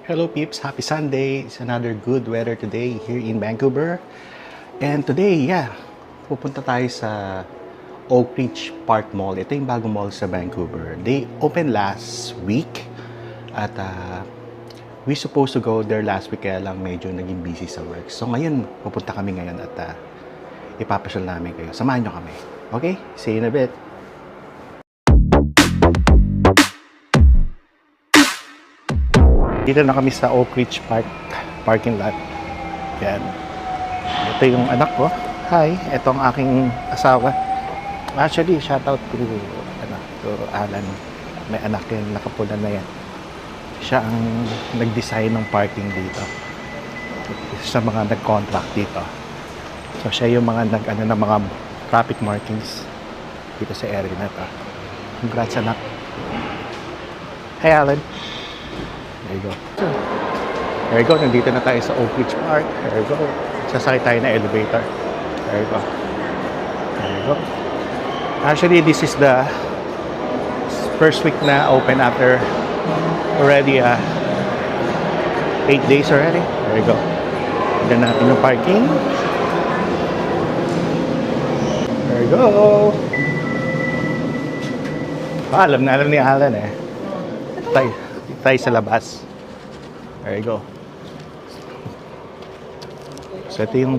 Hello peeps, happy Sunday. It's another good weather today here in Vancouver. And today, pupunta tayo sa Oak Ridge Park Mall. Ito yung bagong mall sa Vancouver. They opened last week at we supposed to go there last week kaya lang medyo naging busy sa work. So ngayon, pupunta kami ngayon at ipapasyal namin kayo. Samahan nyo kami. Okay? See you in a bit. Dito na kami sa Oak Ridge Park parking lot. Yan. Ito yung anak ko. Hi, ito ang aking asawa. Actually, shout out to Alan. May anak yan, nakapula na yan. Siya ang nag-design ng parking dito. Sa mga nag-contract dito. So siya yung mga ng mga traffic markings dito sa area na to. Congrats anak. Hey Alan. There you go. There you go. Nandito na tayo sa Oak Ridge Park. There you go. Sasakay tayo na elevator. There you go. There you go. Actually, this is the first week na open after already 8 days already. There you go. Tignan natin yung parking. There you go. Alam ni Alan eh. Tayo sa labas. There you go. So ito yung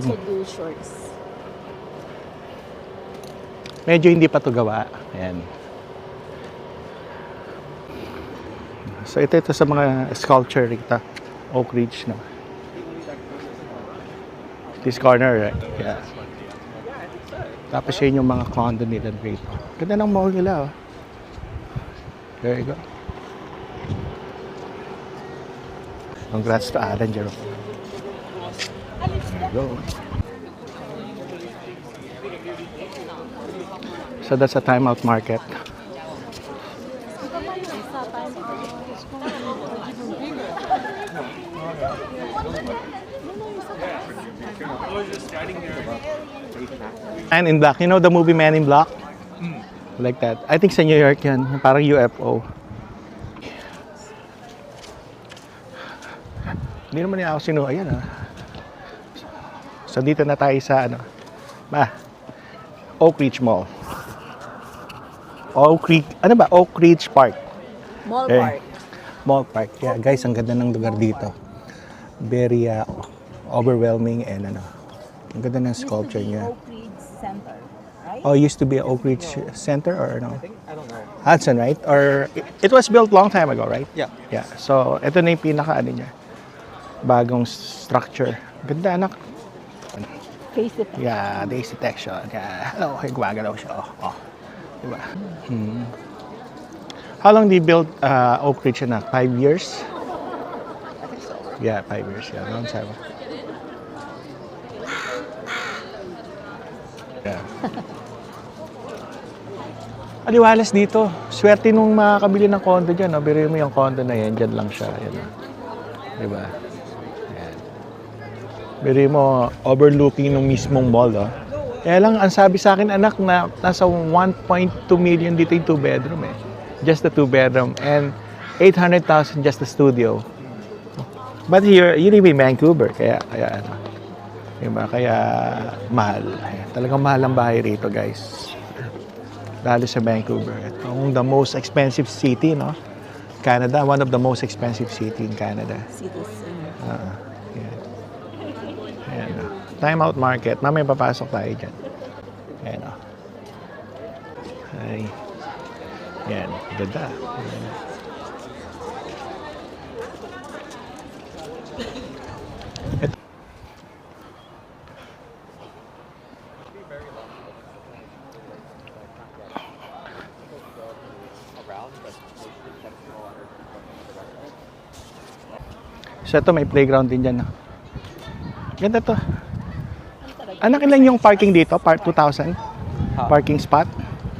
medyo hindi pa to gawa. Ayan. So ito sa mga sculpture dito. Oak Ridge, no? This corner, right? Yeah. Tapos yun yung mga condo nila dito. Ganda ng mall nila, oh. There you go. Congrats to Alan, Jerome. There you go. So that's a timeout market. Man in Black. You know the movie Man in Black? Like that. I think sa New York yan. Parang UFO. Hindi naman niya ako sinuha. Ayan So dito na tayo sa Oak Ridge Mall. Oak Ridge Park. Mall Park. Mall Park. Yeah, guys, ang ganda ng lugar dito. Very overwhelming and ang ganda ng sculpture niya. Oak Ridge Center, right? Oh, it used to be an Oak Ridge Center or no? I don't know. Hudson, right? Or it was built long time ago, right? Yeah. Yeah. So ito na yung pinaka niya. Bagong structure. Ganda anak. Face detection. Yeah, face detection. Yeah. Hello, gumagalaw siya. Oh. Diba? How long did you build Oak Ridge na? 5 years? I think so. Yeah, 5 years. Yeah, long time. Yeah. Aliwalas dito. Swerte nung makakabili ng condo dyan. No? Biro mo yung condo na yan. Dyan lang siya. Yan, no? Diba? Yan. Biro mo overlooking ng mismong mall. Oh. Kaya lang, ang sabi sa akin, anak, na nasa 1.2 million dito yung 2-bedroom eh. Just the 2-bedroom. And 800,000 just the studio. But here, you live in Vancouver. Kaya diba? Kaya mahal. Talagang mahal ang bahay rito, guys. Lalo sa Vancouver. Itong the most expensive city, no? Canada. One of the most expensive city in Canada. Cities. Ayan. Time out market. Mamaya papasok tayo dyan. Ayan o. Ay. Ayan. Ganda. Ayan. Ito. So ito may playground din dyan. No? Ganda to. Anak, ilan yung parking dito? Part 2,000? Parking spot?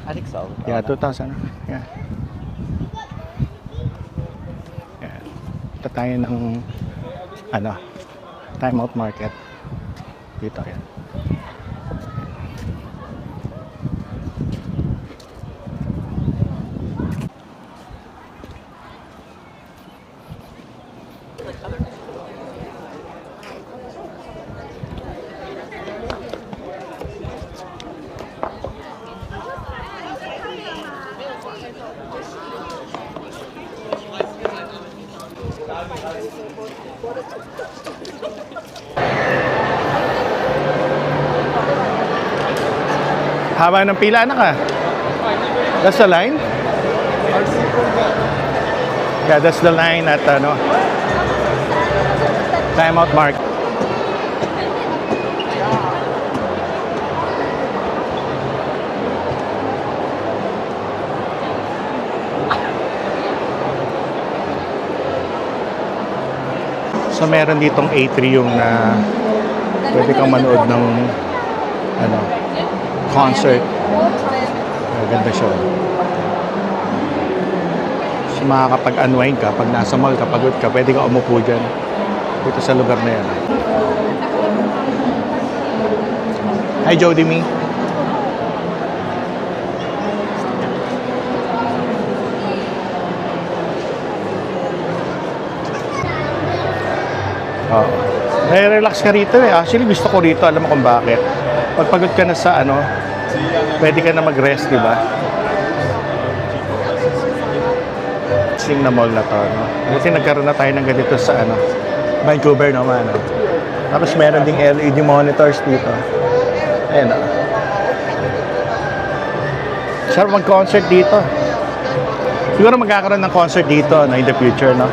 I think so. Yeah, 2,000. Yeah. Yeah. Ito tayo ng timeout market. Dito yan. Haba ng pila, anak, ah. That's the line? Yeah, that's the line at ano, timeout mark. So meron ditong atrium na pwede kang manood ng ano, concert. Maganda siya. So makakapag-unwind ka pag nasa mall ka, pagod ka, pwede ka umupo dyan dito sa lugar na yan. Hi, Jody Me. Oh. Relax ka rito eh. Actually, gusto ko rito. Alam mo kung bakit. Pag pagod ka na sa ano, pwede ka na mag-rest, di ba? Sing na mall na to, no? Kasi nagkaroon na tayo ng ganito sa ano, Vancouver naman, no? Tapos meron ding LED monitors dito. Ayan, no? Sarap mag-concert dito. Siguro magkakaroon ng concert dito, no, in the future, no?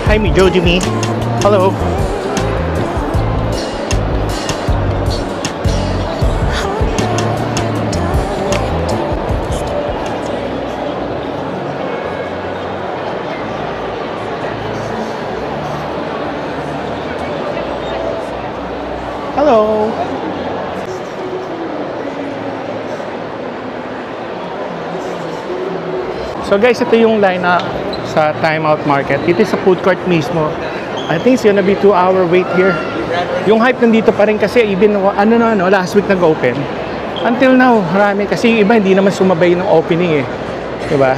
Hi, me, Jody Me. Hello. Hello. So guys, ito yung line na sa Timeout Market. Dito sa food court mismo. I think it's gonna be 2-hour wait here. Yung hype nandito pa rin kasi even last week nag-open. Until now, marami. Kasi yung iba hindi naman sumabay ng opening eh. Diba?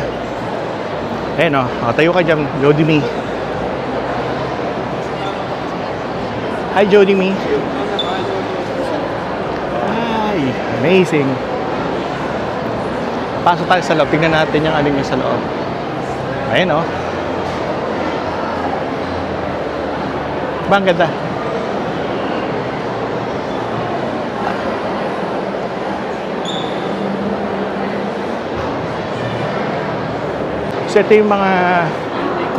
Ayun o. Tayo ka dyan, Jody Me. Hi, Jody Me. Hi. Amazing. Pasok tayo sa loob. Tingnan natin yung aling sa loob. Ayun o. Ba, ang ganda. So ito yung mga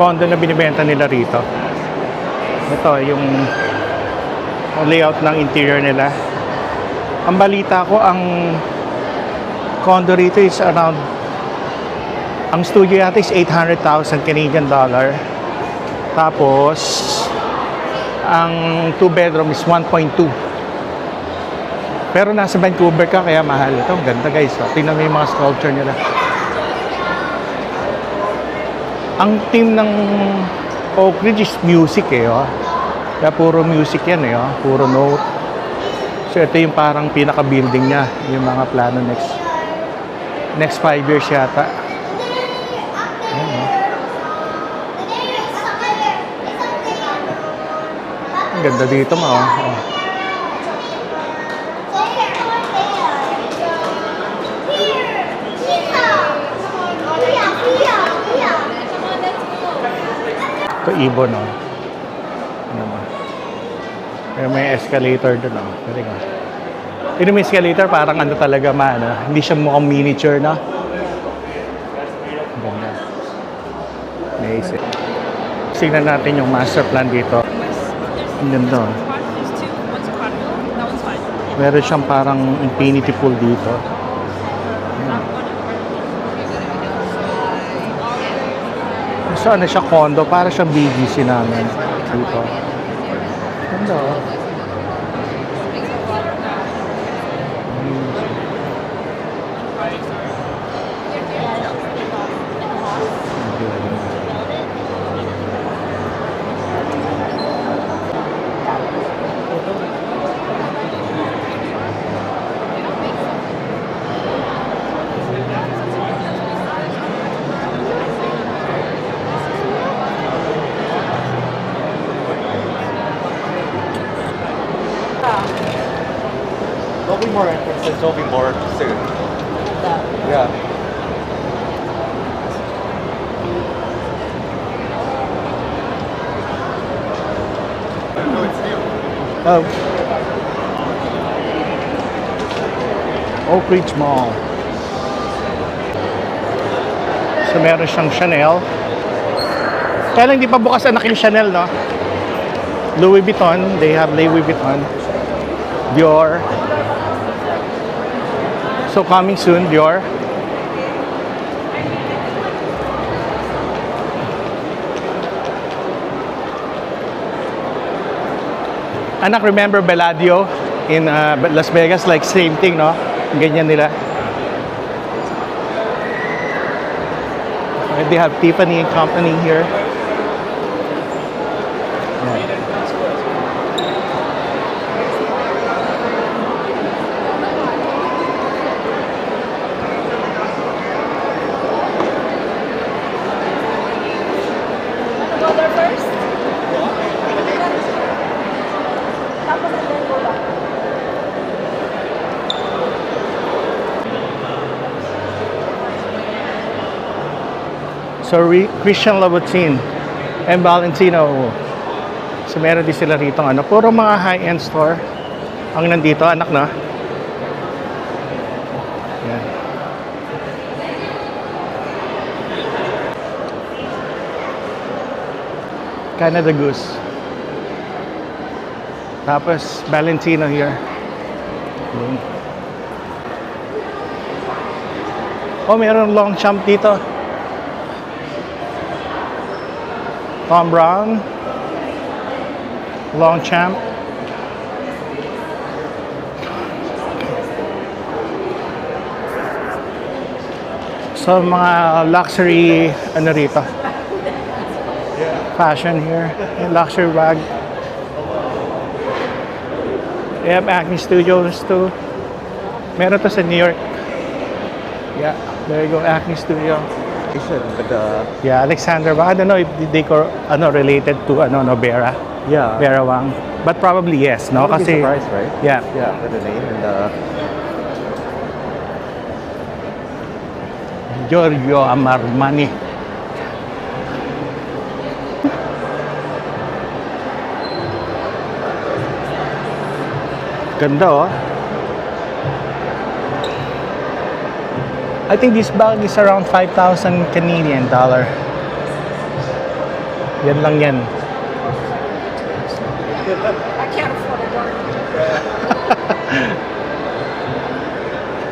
condo na binibenta nila rito. Ito yung layout ng interior nila. Ang balita ko, ang condo rito is around, ang studio yata is 800,000 Canadian dollar. Tapos ang 2-bedroom is 1.2. Pero nasa Vancouver ka kaya mahal. Ito ang ganda guys. Tingnan mo yung mga sculpture nila. Ang theme ng Oak Ridge is music eh. Oh. Kaya puro music yan eh. Oh. Puro note. So ito yung parang pinaka-building niya. Yung mga plano next 5 years yata. Ayan, oh. Ang ganda dito mo. Oh. Ito ibon, no? Ano ba? Pero may escalator doon, no? Pwede ka. Yung may escalator, parang ano talaga, hindi siya mukhang miniature, no? Ganda. Amazing. Tignan natin yung master plan dito. Ang ganda, oh. Meron siyang parang infinity pool dito. So ano siya, condo, para siyang BGC namin dito. Ganda oh. There'll be more entrances, there'll be more soon. Yeah. Oh. Oak Ridge Mall. So meron siyang Chanel. Kaya lang hindi pa bukas anak yung Chanel, no? Louis Vuitton. They have Louis Vuitton. Dior. So coming soon, Dior. Anak, remember Bellagio in Las Vegas? Like same thing, no? Ganyan nila. They have Tiffany and Company here. Go there first? Tapos and then go back. So Christian Louboutin and Valentino. So meron din sila rito ano, puro mga high-end store ang nandito, anak, na. Yan. Canada Goose. Tapos Valentino here. Yun. Oh, meron Longchamp dito. Tom Brown, Longchamp. So mga luxury ano rito. Fashion here, yung luxury bag. They have Acne Studios too. Meron to sa New York. Yeah, there you go, Acne Studio. But Yeah, Alexander Wang. I don't know if they related to Vera. yeah. Vera Wang. But probably yes, no? I wouldn't be Kasi surprised, right? yeah. Yeah, for the name and Giorgio Armani. Ganda oh. I think this bag is around 5,000 Canadian dollar. Yan lang yan. I can't afford a door.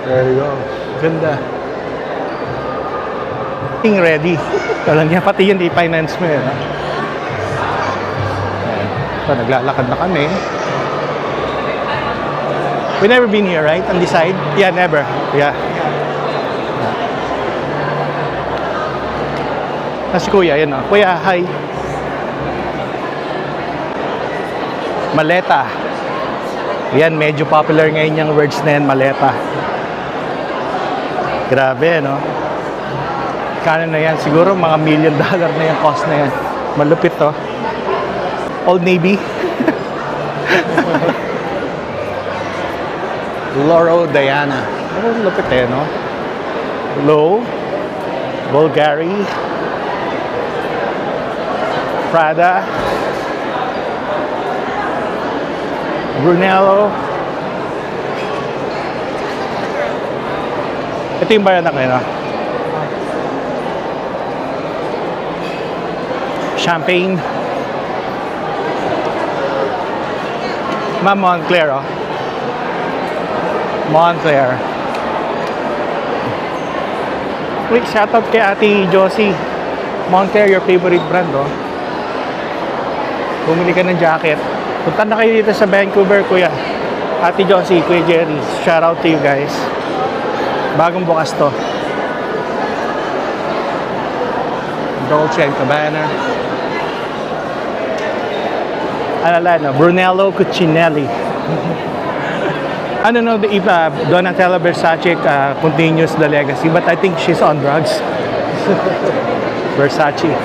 There you go. Ganda. Being ready. Alam niya, pati yun i-finance mo yun. So, naglalakad na kami. We never been here, right? On this side? Yeah, never. Yeah. Si Kuya, yun o. Kuya, hi. Maleta. Yan, medyo popular ngayon yung words na yan, maleta. Grabe, no? Kano na yan? Siguro mga $1 million na yung cost na yan. Malupit to. Old Navy. Loro Diana. Ano lupit eh, no? Low. Bulgari. Prada. Brunello. Ito yung bayan na kayo, no? Champagne. Ma'am Montclair, oh. Montclair. Quick shoutout kay Ate Josie. Moncler, your favorite brand, oh. Bumili ka ng jacket. Punta na kayo dito sa Vancouver, kuya. Ate Josie, Kuya Jerry. Shout out to you guys. Bagong bukas to. Dolce & Gabbana. Alala, no? Brunello Cucinelli. I don't know if Donatella Versace continues the legacy, but I think she's on drugs. Versace.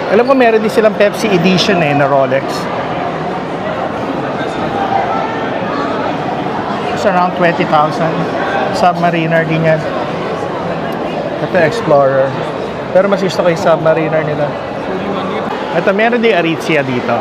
Alam ko meron din silang Pepsi edition na Rolex. It's around 20,000. Submariner din yan. Ito Explorer. Pero mas gusto ko yung Submariner nila. Ito meron din Aritzia dito.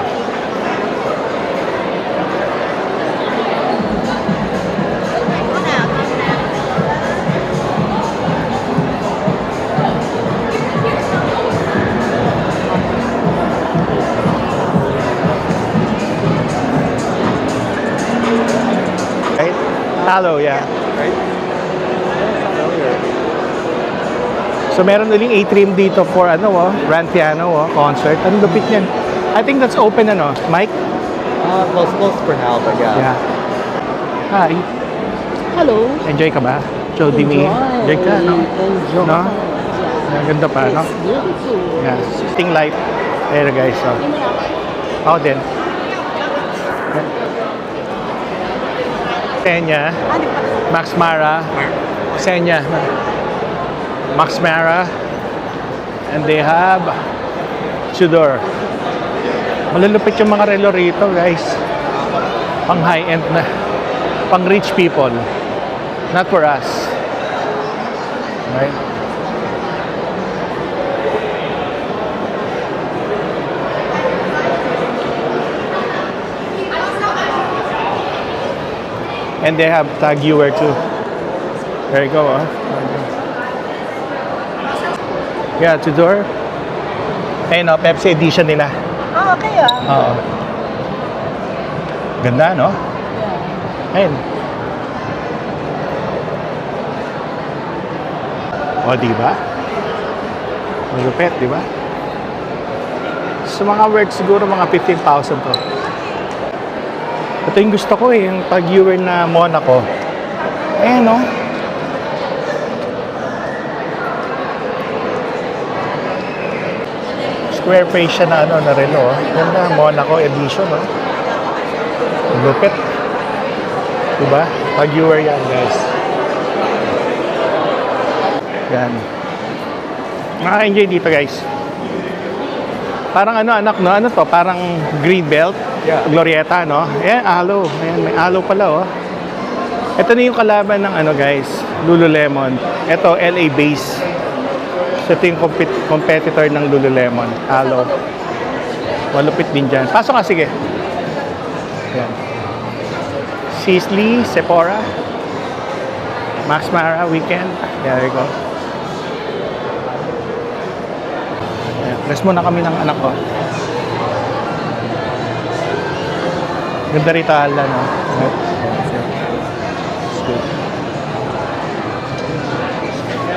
Right? Halo, yeah. Right? So meron uling atrium dito for grand piano concert. Ang lupit niyan. I think that's open Mike? Close for now, but yeah. Yeah. Hi. Hello. Enjoy ka ba? Jody Me. Enjoy ka, no? Enjoy. No? Ang ganda pa, no? Beautiful. Yeah. Sting light. There guys, so. Ako din. Senya. Max Mara. Senya. Max Mara. And they have Tudor. Malulupit yung mga relo rito, guys. Pang high-end na. Pang rich people. Not for us. Right? And they have Tag Heuer too. There you go, Yeah, Tudor. Ayun, Pepsi edition nila. Ah, okay Oo. Ganda, no? Ayun. O, diba? Malupit, diba? Sa mga words, siguro mga 15,000 to. Ito yung gusto ko yung Tag Heuer na Monaco. Ayan, no? Square face siya na na relo. Ganda, Monaco edition, no? Lupit. Diba? Tag Heuer yan, guys. Yan. Nakaka-enjoy dito, guys. Parang anak, no? Ano to? Parang Greenbelt. Yeah. Glorieta, no? Ayan, aloe. Ayan, may aloe pala, Ito na yung kalaban ng guys. Lululemon. Ito, LA base. So, ito yung competitor ng Lululemon. Aloe. Malupit din dyan. Pasok ka, sige. Ayan. Sisley, Sephora. Max Mara, Weekend. There you go. Ayan. Rest muna kami ng anak ko. Ganda rito, Alda, no? It's good.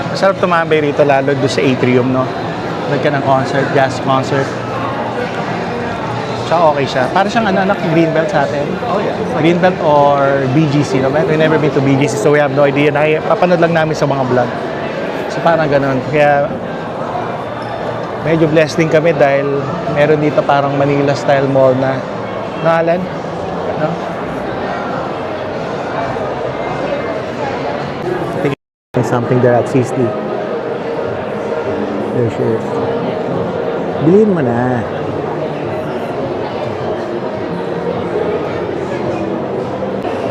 Masarap tumambay rito, lalo doon sa atrium, no? Nag ka ng concert, jazz concert. Tsaka okay siya. Para siyang anak Greenbelt sa atin. Oh yeah. Greenbelt or BGC, no? We never been to BGC, so we have no idea. Papanood lang namin sa mga vlog. So parang ganun. Kaya medyo blessed din kami dahil meron dito parang Manila style mall na Alan? No? I think there's something there at Sisley. There she is. Bilhin mo na.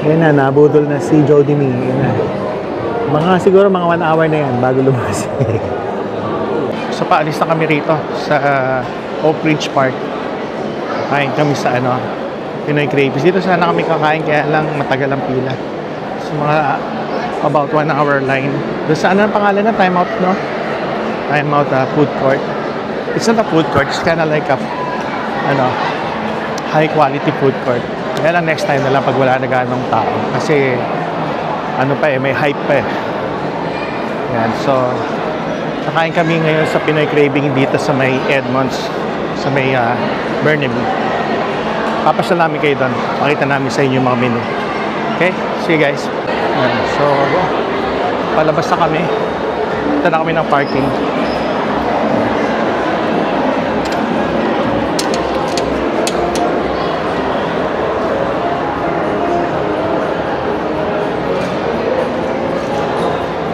Yan na, nabudol na si Jody Me. Yan na. Siguro mga 1 hour na yan bago lumabas. So paalis na kami rito sa Oak Ridge Park. Kain kami sa Pinoy Crayfish. Dito sana kami kakain kaya lang matagal ang pila. So mga about 1 hour line. Doon sa ang pangalan na Time Out, no? Time Out food court. It's not a food court. It's kind of like a high quality food court. Kaya lang next time na lang pag wala na ganong tao. Kasi ano pa may hype pa Yan, so nakain kami ngayon sa Pinoy Craving dito sa may Edmonds, sa may Burnaby. Papasal namin kayo doon. Pakita namin sa inyo yung mga menu. Okay? See you guys. Yan, so palabas na kami. Ito na kami ng parking.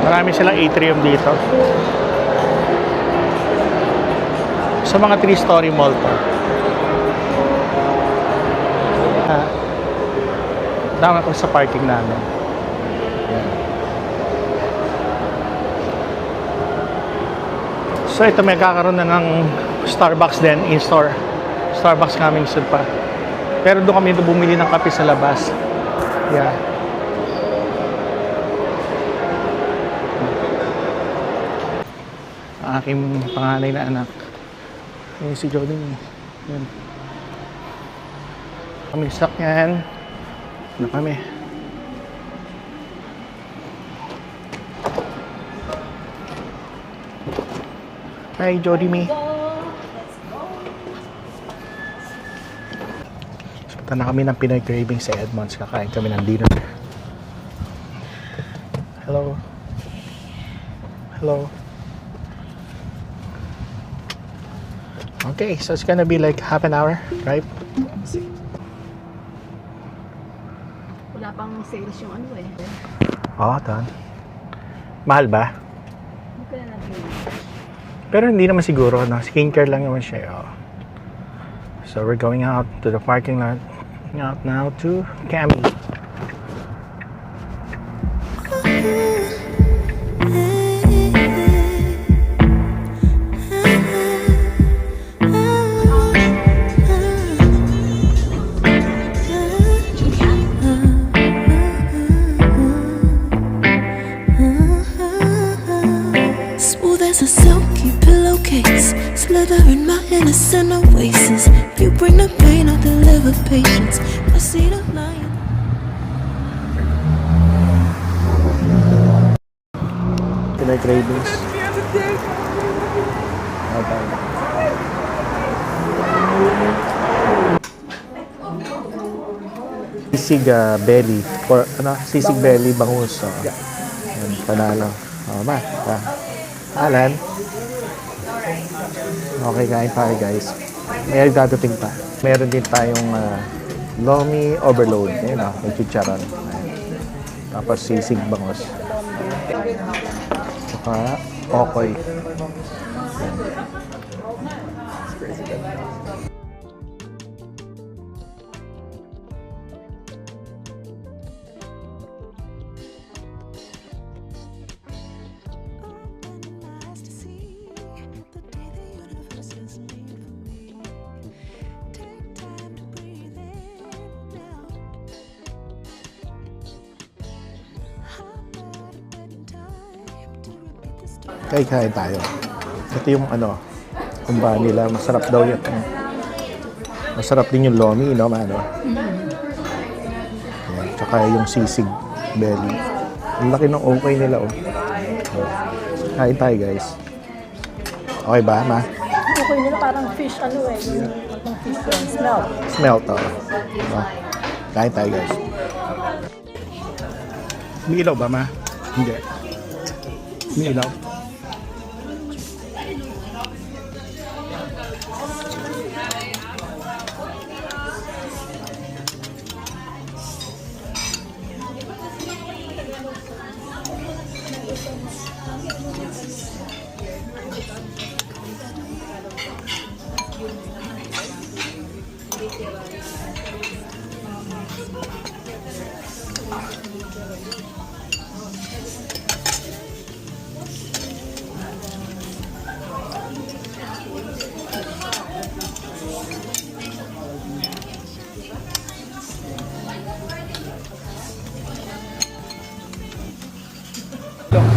Marami silang atrium dito. Sa mga 3-story mall to. Dami ko sa parking namin. Yan. So ito may kakaroon na ng Starbucks din in-store. Starbucks coming soon pa. Pero doon kami bumili ng kape sa labas. Yeah. Ang aking panganay na anak. Yung si Jordan. Yan. Kami sakyan. Ano kami? Hi, Jody May. Punta na kami ng Pinoy Craving sa Edmonds. Kakain kami ng dinner. Hello. Hello. Okay, so it's gonna be like half an hour drive. Wala pang sales yung ano eh. Oh, done. Mahal ba? Hindi ko na nabili. Pero hindi naman siguro, no? Skincare lang naman siya. Oh. So we're going out to the parking lot. Out now to Cami. Smooth as a silky pillowcase, slither in my innocent oasis. You bring the pain, I deliver patience. I see the lion. Pinoy Cravings. Okay. Sisig belly. Or, sisig belly bangus. Oh. Yan, panalo. Oh, ba? Alan. Okay, kain tayo guys. May dadating pa. Meron din tayong lomi overload. Ayun may chicharon. Ayan. Tapos sisig bangus. Saka okoy. Eyes to see the day the universe is made for me. Take time to breathe in now. Hop out of bed in time to repeat the story. Kain tayo. Ito yung kumbahan nila. Masarap daw yan. Masarap din yung lomi, no? Ayan, tsaka yung sisig belly. Ang laki ng okay nila, oh. Kain tayo, guys. Okay ba, ma? Okay nila parang fish ano eh. Yung fish yun. Smell. Smell to. Kain tayo, guys. May ilaw ba, ma? Hindi. May ilaw.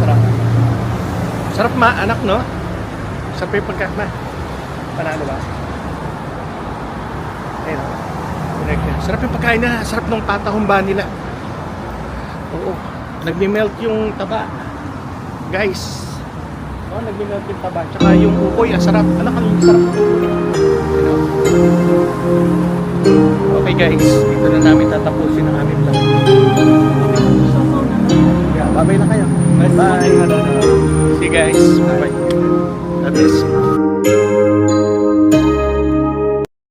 Sarap. Sarap ma, anak, no? Sarap yung pagkat ma. Panalo ba? Ayun. Correct. Sarap yung pagkain nila. Sarap ng patahumba nila. Oo. Nagme-melt yung taba. Guys. Oh, nagme-melt yung taba. Tsaka yung ukoy, ang sarap. Alam ka yung sarap ng ukoy. You know? Okay guys, dito na namin tatapusin ang aming vlog. Yeah, bye-bye na kayo. Bye. See you guys. Bye-bye. God bless.